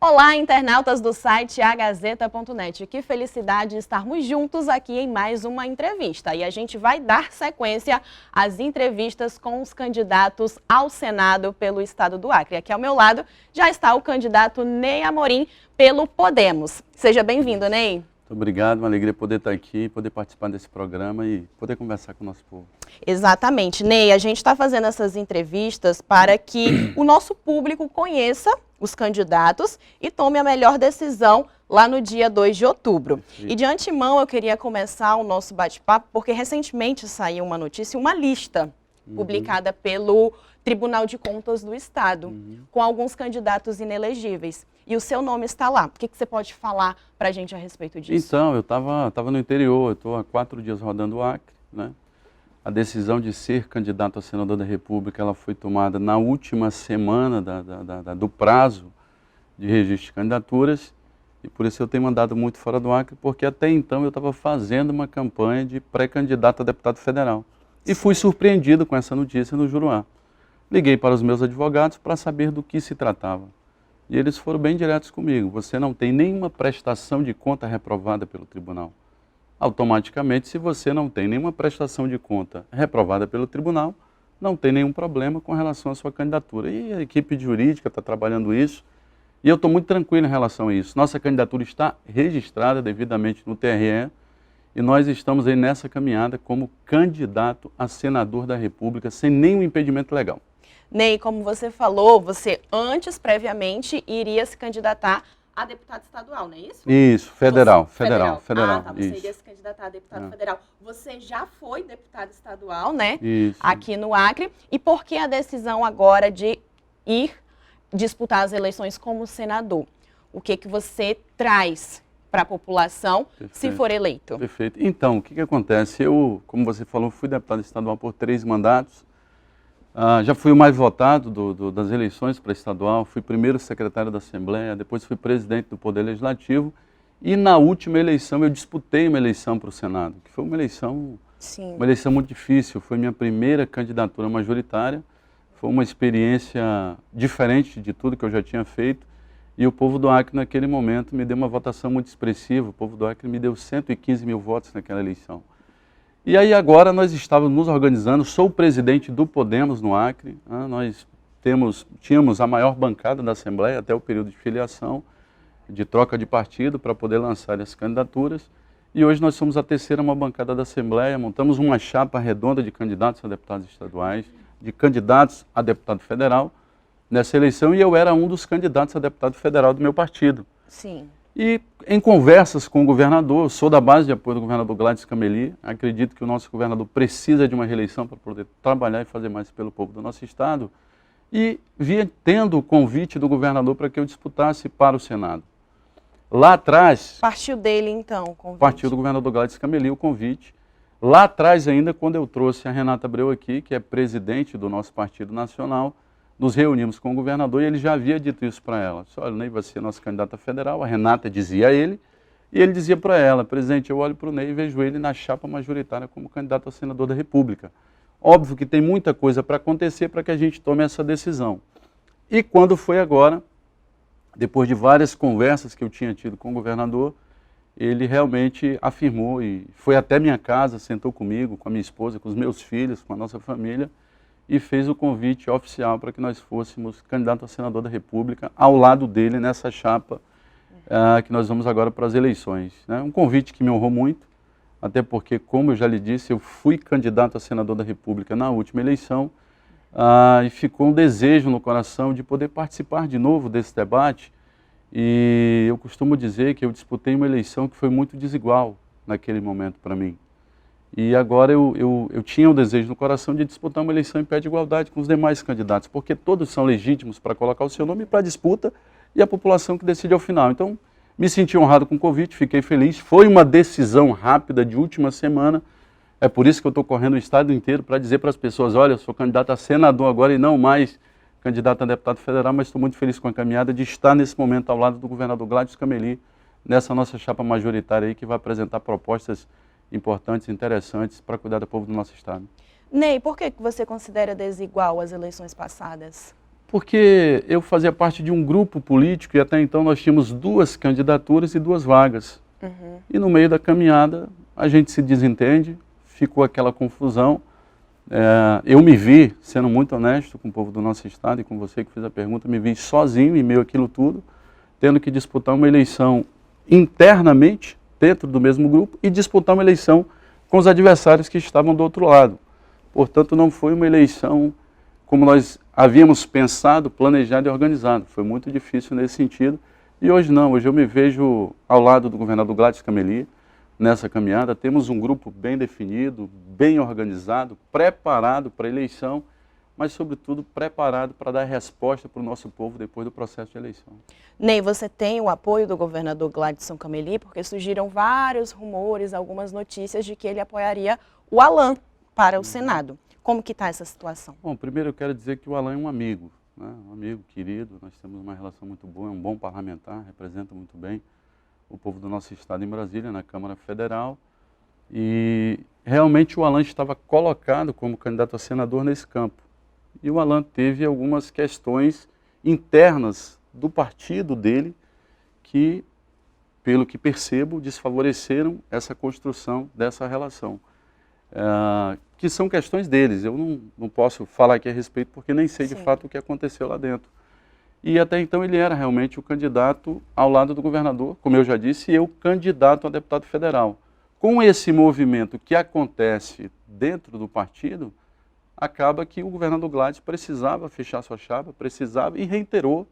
Olá, internautas do site agazeta.net. Que felicidade estarmos juntos aqui em mais uma entrevista. E a gente vai dar sequência às entrevistas com os candidatos ao Senado pelo estado do Acre. Aqui ao meu lado já está o candidato Ney Amorim pelo Podemos. Seja bem-vindo, Ney. Muito obrigado, uma alegria poder estar aqui, poder participar desse programa e poder conversar com o nosso povo. Exatamente, Ney, a gente está fazendo essas entrevistas para que o nosso público conheça os candidatos e tome a melhor decisão lá no dia 2 de outubro. E de antemão eu queria começar o nosso bate-papo porque recentemente saiu uma notícia, uma lista publicada pelo Tribunal de Contas do Estado, com alguns candidatos inelegíveis. E o seu nome está lá. O que você pode falar para a gente a respeito disso? Então, eu estava no interior, eu estou há 4 dias rodando o Acre, né? A decisão de ser candidato a senador da República, ela foi tomada na última semana do prazo de registro de candidaturas, e por isso eu tenho andado muito fora do Acre, porque até então eu estava fazendo uma campanha de pré-candidato a deputado federal. E fui surpreendido com essa notícia no Juruá. Liguei para os meus advogados para saber do que se tratava. E eles foram bem diretos comigo. Você não tem nenhuma prestação de conta reprovada pelo tribunal. Automaticamente, se você não tem nenhuma prestação de conta reprovada pelo tribunal, não tem nenhum problema com relação à sua candidatura. E a equipe jurídica está trabalhando isso. E eu estou muito tranquilo em relação a isso. Nossa candidatura está registrada devidamente no TRE e nós estamos aí nessa caminhada como candidato a senador da República sem nenhum impedimento legal. Ney, como você falou, você antes, previamente, iria se candidatar a deputado estadual, não é isso? Isso, federal. Ah, tá, você isso. iria se candidatar a deputado federal. Você já foi deputado estadual, né? Isso. Aqui no Acre. E por que a decisão agora de ir disputar as eleições como senador? O que você traz para a população se for eleito? Perfeito. Então, o que acontece? Eu, como você falou, fui deputado estadual por 3 mandatos. Já fui o mais votado das eleições para estadual, fui primeiro secretário da Assembleia, depois fui presidente do Poder Legislativo e na última eleição eu disputei uma eleição para o Senado, que foi uma eleição muito difícil, foi minha primeira candidatura majoritária, foi uma experiência diferente de tudo que eu já tinha feito e o povo do Acre naquele momento me deu uma votação muito expressiva, o povo do Acre me deu 115 mil votos naquela eleição. E aí agora nós estávamos nos organizando, sou o presidente do Podemos no Acre, nós tínhamos a maior bancada da Assembleia até o período de filiação, de troca de partido para poder lançar as candidaturas, e hoje nós somos a terceira maior bancada da Assembleia, montamos uma chapa redonda de candidatos a deputados estaduais, de candidatos a deputado federal nessa eleição, e eu era um dos candidatos a deputado federal do meu partido. Sim. E em conversas com o governador, eu sou da base de apoio do governador Gladys Cameli, acredito que o nosso governador precisa de uma reeleição para poder trabalhar e fazer mais pelo povo do nosso estado, e via tendo o convite do governador para que eu disputasse para o Senado. Lá atrás... Partiu dele então o convite? Partiu do governador Gladys Cameli o convite. Lá atrás ainda, quando eu trouxe a Renata Abreu aqui, que é presidente do nosso partido nacional, nos reunimos com o governador e ele já havia dito isso para ela. Disse, olha, o Ney vai ser nosso candidato a federal, a Renata dizia a ele, e ele dizia para ela, presidente, eu olho para o Ney e vejo ele na chapa majoritária como candidato a senador da República. Óbvio que tem muita coisa para acontecer para que a gente tome essa decisão. E quando foi agora, depois de várias conversas que eu tinha tido com o governador, ele realmente afirmou e foi até minha casa, sentou comigo, com a minha esposa, com os meus filhos, com a nossa família, e fez o convite oficial para que nós fôssemos candidato a senador da República ao lado dele nessa chapa que nós vamos agora para as eleições. Né? Um convite que me honrou muito, até porque, como eu já lhe disse, eu fui candidato a senador da República na última eleição e ficou um desejo no coração de poder participar de novo desse debate e eu costumo dizer que eu disputei uma eleição que foi muito desigual naquele momento para mim. E agora eu tinha o desejo no coração de disputar uma eleição em pé de igualdade com os demais candidatos, porque todos são legítimos para colocar o seu nome para a disputa e a população que decide ao final. Então, me senti honrado com o convite, fiquei feliz. Foi uma decisão rápida de última semana, é por isso que eu estou correndo o estado inteiro para dizer para as pessoas, olha, eu sou candidato a senador agora e não mais candidato a deputado federal, mas estou muito feliz com a caminhada de estar nesse momento ao lado do governador Gladys Cameli, nessa nossa chapa majoritária aí que vai apresentar propostas importantes, interessantes para cuidar do povo do nosso estado. Ney, por que você considera desigual as eleições passadas? Porque eu fazia parte de um grupo político e até então nós tínhamos 2 candidaturas e 2 vagas. E no meio da caminhada a gente se desentende, ficou aquela confusão. Eu me vi, sendo muito honesto com o povo do nosso estado e com você que fez a pergunta, me vi sozinho em meio àquilo tudo, tendo que disputar uma eleição internamente, dentro do mesmo grupo, e disputar uma eleição com os adversários que estavam do outro lado. Portanto, não foi uma eleição como nós havíamos pensado, planejado e organizado. Foi muito difícil nesse sentido. E hoje não, hoje eu me vejo ao lado do governador Gladys Cameli, nessa caminhada. Temos um grupo bem definido, bem organizado, preparado para a eleição, mas sobretudo preparado para dar resposta para o nosso povo depois do processo de eleição. Ney, você tem o apoio do governador Gladson Cameli, porque surgiram vários rumores, algumas notícias de que ele apoiaria o Alan para o Senado. Como que está essa situação? Bom, primeiro eu quero dizer que o Alan é um amigo, né? Um amigo querido, nós temos uma relação muito boa, é um bom parlamentar, representa muito bem o povo do nosso estado em Brasília, na Câmara Federal, e realmente o Alan estava colocado como candidato a senador nesse campo. E o Alan teve algumas questões internas do partido dele que, pelo que percebo, desfavoreceram essa construção dessa relação. Que são questões deles, eu não posso falar aqui a respeito porque nem sei de fato o que aconteceu lá dentro. E até então ele era realmente o candidato ao lado do governador, como eu já disse, e eu candidato a deputado federal. Com esse movimento que acontece dentro do partido, acaba que o governador Gladys precisava fechar sua chapa, precisava e reiterou,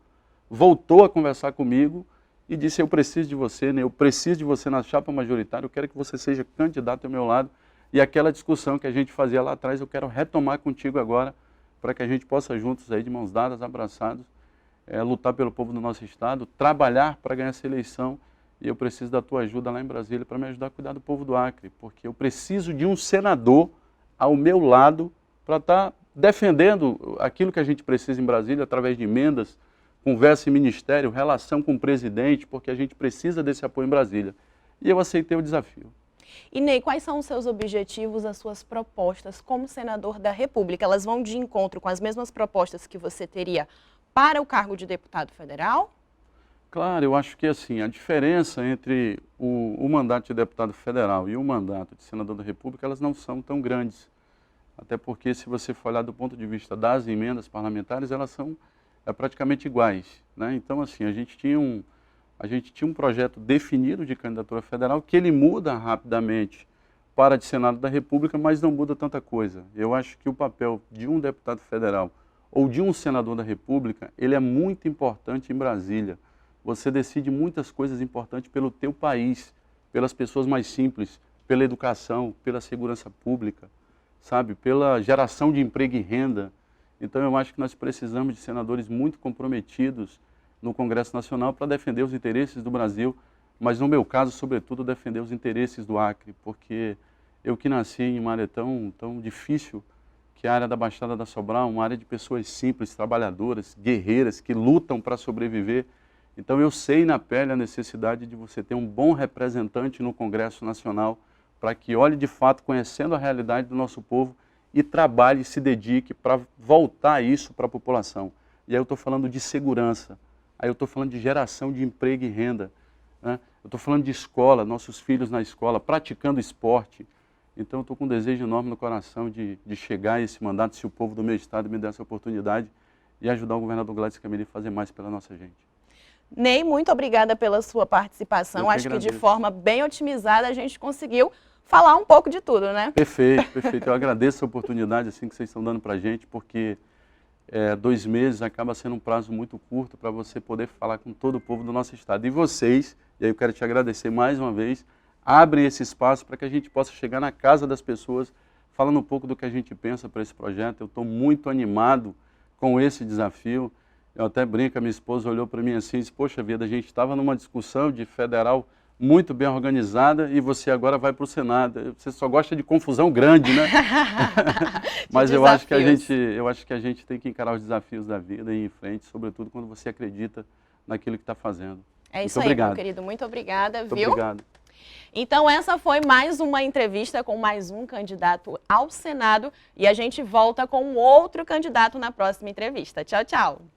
voltou a conversar comigo e disse: eu preciso de você, né? Eu preciso de você na chapa majoritária, eu quero que você seja candidato ao meu lado. E aquela discussão que a gente fazia lá atrás, eu quero retomar contigo agora, para que a gente possa juntos, aí, de mãos dadas, abraçados, lutar pelo povo do nosso estado, trabalhar para ganhar essa eleição. E eu preciso da tua ajuda lá em Brasília para me ajudar a cuidar do povo do Acre, porque eu preciso de um senador ao meu lado para estar defendendo aquilo que a gente precisa em Brasília, através de emendas, conversa em ministério, relação com o presidente, porque a gente precisa desse apoio em Brasília. E eu aceitei o desafio. E Ney, quais são os seus objetivos, as suas propostas como senador da República? Elas vão de encontro com as mesmas propostas que você teria para o cargo de deputado federal? Claro, eu acho que assim, a diferença entre o mandato de deputado federal e o mandato de senador da República, elas não são tão grandes. Até porque, se você for olhar do ponto de vista das emendas parlamentares, elas são praticamente iguais, né? Então, assim, a gente tinha um projeto definido de candidatura federal que ele muda rapidamente para de Senado da República, mas não muda tanta coisa. Eu acho que o papel de um deputado federal ou de um senador da República, ele é muito importante em Brasília. Você decide muitas coisas importantes pelo teu país, pelas pessoas mais simples, pela educação, pela segurança pública, sabe, pela geração de emprego e renda. Então eu acho que nós precisamos de senadores muito comprometidos no Congresso Nacional para defender os interesses do Brasil, mas no meu caso, sobretudo, defender os interesses do Acre, porque eu que nasci em uma área tão difícil, que é a área da Baixada da Sobral, uma área de pessoas simples, trabalhadoras, guerreiras, que lutam para sobreviver. Então eu sei na pele a necessidade de você ter um bom representante no Congresso Nacional, para que olhe de fato conhecendo a realidade do nosso povo e trabalhe e se dedique para voltar isso para a população. E aí eu estou falando de segurança, aí eu estou falando de geração de emprego e renda, né? Eu estou falando de escola, nossos filhos na escola, praticando esporte. Então eu estou com um desejo enorme no coração de chegar a esse mandato, se o povo do meu estado me der essa oportunidade, e ajudar o governador Gladys Cameli a fazer mais pela nossa gente. Ney, muito obrigada pela sua participação. Acho que de forma bem otimizada a gente conseguiu falar um pouco de tudo, né? Perfeito, perfeito. Eu agradeço a oportunidade assim, que vocês estão dando para a gente, porque 2 meses acaba sendo um prazo muito curto para você poder falar com todo o povo do nosso estado. E vocês, e aí eu quero te agradecer mais uma vez, abrem esse espaço para que a gente possa chegar na casa das pessoas, falando um pouco do que a gente pensa para esse projeto. Eu estou muito animado com esse desafio. Eu até brinco, a minha esposa olhou para mim assim e disse: poxa vida, a gente estava numa discussão de federal muito bem organizada e você agora vai para o Senado. Você só gosta de confusão grande, né? Mas eu acho que a gente tem que encarar os desafios da vida e ir em frente, sobretudo quando você acredita naquilo que está fazendo. É isso aí, meu querido. Muito obrigada, viu? Obrigado. Então essa foi mais uma entrevista com mais um candidato ao Senado e a gente volta com outro candidato na próxima entrevista. Tchau, tchau!